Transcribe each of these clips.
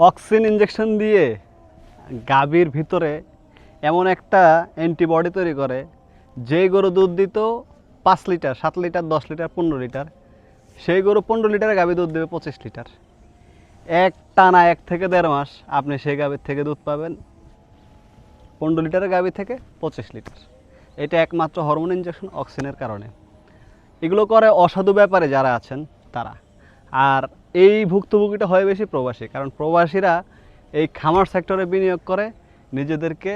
Auxin injection দিয়ে গাভীর ভিতরে এমন একটা অ্যান্টিবডি তৈরি করে, যেই গরু দুধ দিত 5 লিটার, 7 লিটার, 10 লিটার, 15 লিটার, সেই গরু 15 লিটারে গাভী দুধ দেবে 25 লিটার। এক টানা 1 থেকে 1.5 মাস আপনি সেই গাভীর থেকে দুধ পাবেন 15 লিটারের গাভী থেকে 25 লিটার। এটা একমাত্র হরমোন ইঞ্জেকশন অক্সিনের কারণে। এগুলো করে অসাধু ব্যাপারে যারা আছেন তারা। আর এই ভুক্তভোগীটা হয় বেশি প্রবাসী, কারণ প্রবাসীরা এই খামার সেক্টরে বিনিয়োগ করে নিজেদেরকে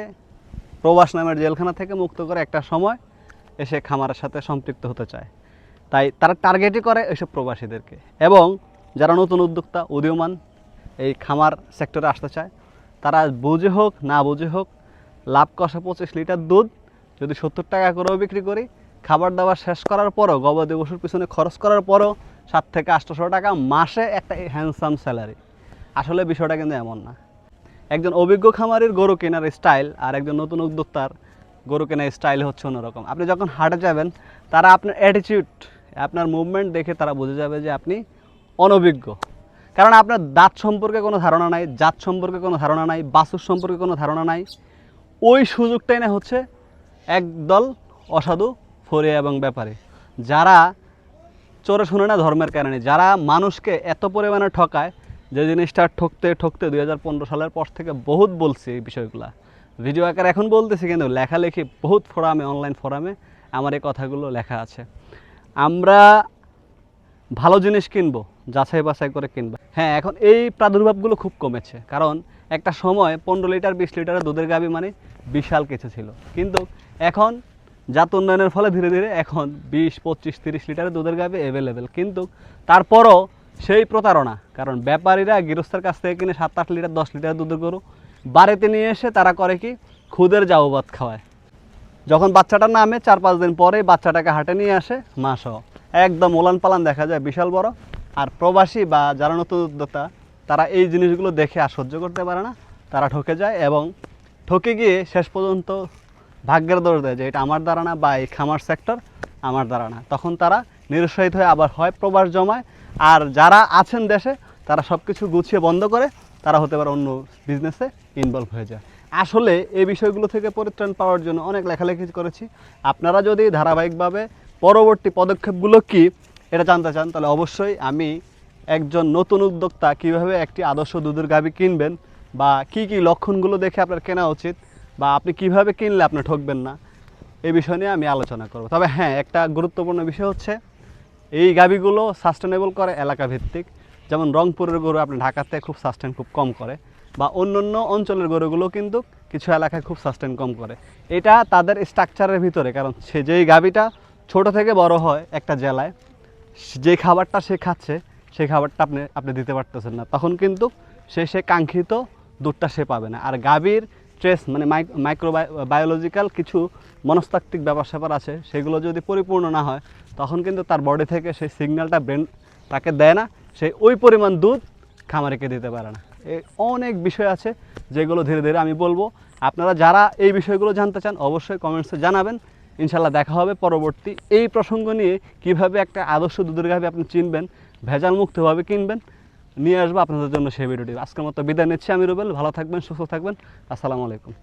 প্রবাস নামের জেলখানা থেকে মুক্ত করে একটা সময় এসে খামারের সাথে সম্পৃক্ত হতে চায়। তাই তারা টার্গেটই করে এইসব প্রবাসীদেরকে। এবং যারা নতুন উদ্যোক্তা উদীয়মান এই খামার সেক্টরে আসতে চায়, তারা বুঝে হোক না বুঝে হোক লাভ কষা 25 লিটার দুধ যদি 70 টাকা করেও বিক্রি করি, খাবার দাবার শেষ করার পরও, গবাদি পশুর পিছনে খরচ করার পরও 700 থেকে 800 টাকা মাসে একটা হ্যান্ডসাম স্যালারি। আসলে বিষয়টা কিন্তু এমন না। একজন অভিজ্ঞ খামারির গরু কেনার স্টাইল আর একজন নতুন উদ্যোক্তার গরু কেনার স্টাইল হচ্ছে অন্যরকম। আপনি যখন হাটে যাবেন, তারা আপনার অ্যাটিটিউড, আপনার মুভমেন্ট দেখে তারা বুঝে যাবে যে আপনি অনভিজ্ঞ। কারণ আপনার দাঁত সম্পর্কে কোনো ধারণা নাই, জাত সম্পর্কে কোনো ধারণা নাই, বাছুর সম্পর্কে কোনো ধারণা নাই। ওই সুযোগটাই না হচ্ছে একদল অসাধু ফরিয়া এবং ব্যাপারী, যারা চোরে শুনে না ধর্মের কারণে, যারা মানুষকে এত পরিমাণে ঠকায় যে জিনিসটা ঠকতে ঠকতে 2015 সালের পর থেকে বহুত বলছি এই বিষয়গুলো, ভিডিও আকার এখন বলতেছি, কিন্তু লেখালেখি বহুত ফোরামে, অনলাইন ফোরামে আমার এই কথাগুলো লেখা আছে। আমরা ভালো জিনিস কিনবো, যাচাই বাছাই করে কিনবো। হ্যাঁ, এখন এই প্রাদুর্ভাবগুলো খুব কমেছে, কারণ একটা সময় 15 লিটার 20 লিটারের দুধের গাভী মানে বিশাল কিছু ছিল, কিন্তু এখন জাত উন্নয়নের ফলে ধীরে ধীরে এখন 20, 25, 30 লিটারের দুধের গাভী অ্যাভেলেবেল। কিন্তু তারপরও সেই প্রতারণা, কারণ ব্যাপারীরা গৃহস্থের কাছ থেকে কিনে 7-8 লিটার 10 লিটার দুধের গরু বাড়িতে নিয়ে এসে তারা করে কি, খুদের জাউবাত খাওয়ায়। যখন বাচ্চাটা নামে 4-5 দিন পরেই বাচ্চাটাকে হাটে নিয়ে আসে মাসহ, একদম ওলান পালান দেখা যায় বিশাল বড়। আর প্রবাসী বা যারা নতুন উদ্যোক্তা, তারা এই জিনিসগুলো দেখে আর সহ্য করতে পারে না, তারা ঠকে যায় এবং ঠকে গিয়ে শেষ পর্যন্ত ভাগ্যের দোষ দেয় যে এটা আমার দ্বারা না, বা এই খামার সেক্টর আমার দ্বারা না। তখন তারা নিরুৎসাহিত হয়ে আবার হয় প্রবাস জমায়, আর যারা আছেন দেশে তারা সব কিছু গুছিয়ে বন্ধ করে তারা হতে পারে অন্য বিজনেসে ইনভলভ হয়ে যায়। আসলে এই বিষয়গুলো থেকে পরিত্রাণ পাওয়ার জন্য অনেক লেখালেখি করেছি। আপনারা যদি ধারাবাহিকভাবে পরবর্তী পদক্ষেপগুলো কি এটা জানতে চান, তাহলে অবশ্যই আমি একজন নতুন উদ্যোক্তা কীভাবে একটি আদর্শ দুধের গাভী কিনবেন, বা কি কি লক্ষণগুলো দেখে আপনার কেনা উচিত, বা আপনি কিভাবে কিনলে আপনি ঠকবেন না, এই বিষয় নিয়ে আমি আলোচনা করব। তবে হ্যাঁ, একটা গুরুত্বপূর্ণ বিষয় হচ্ছে এই গাভীগুলো সাস্টেনেবল করে এলাকা ভিত্তিক। যেমন রংপুরের গরু আপনি ঢাকাতে খুব সাস্টেন খুব কম করে, বা অন্যান্য অঞ্চলের গরুগুলো কিন্তু কিছু এলাকায় খুব সাস্টেন কম করে। এটা তাদের স্ট্রাকচারের ভিতরে, কারণ সে যেই গাভীটা ছোট থেকে বড় হয় একটা জেলায়, যে খাবারটা সে খাচ্ছে সেই খাবারটা আপনি দিতে পারতেছেন না, তখন কিন্তু সে কাঙ্ক্ষিত দুধটা সে পাবে না। আর গাভীর স্ট্রেস মানে মাইক্রোবায়োলজিক্যাল কিছু মনস্তাত্ত্বিক ব্যাপার স্যাপার আছে, সেগুলো যদি পরিপূর্ণ না হয়, তখন কিন্তু তার বডি থেকে সেই সিগন্যালটা ব্রেন তাকে দেয় না, সে ওই পরিমাণ দুধ খামারিকে দিতে পারে না। অনেক বিষয় আছে যেগুলো ধীরে ধীরে আমি বলবো। আপনারা যারা এই বিষয়গুলো জানতে চান অবশ্যই কমেন্টসে জানাবেন। ইনশাল্লাহ দেখা হবে পরবর্তী এই প্রসঙ্গ নিয়ে, কিভাবে একটা আদর্শ দুধের গাভী আপনি চিনবেন, ভেজাল মুক্তভাবে কিনবেন, নিয়ে আসবো আপনাদের জন্য সেই ভিডিওটি। আজকের মতো বিদায় নিচ্ছি আমি রুবেল। ভালো থাকবেন, সুস্থ থাকবেন। আসসালামু আলাইকুম।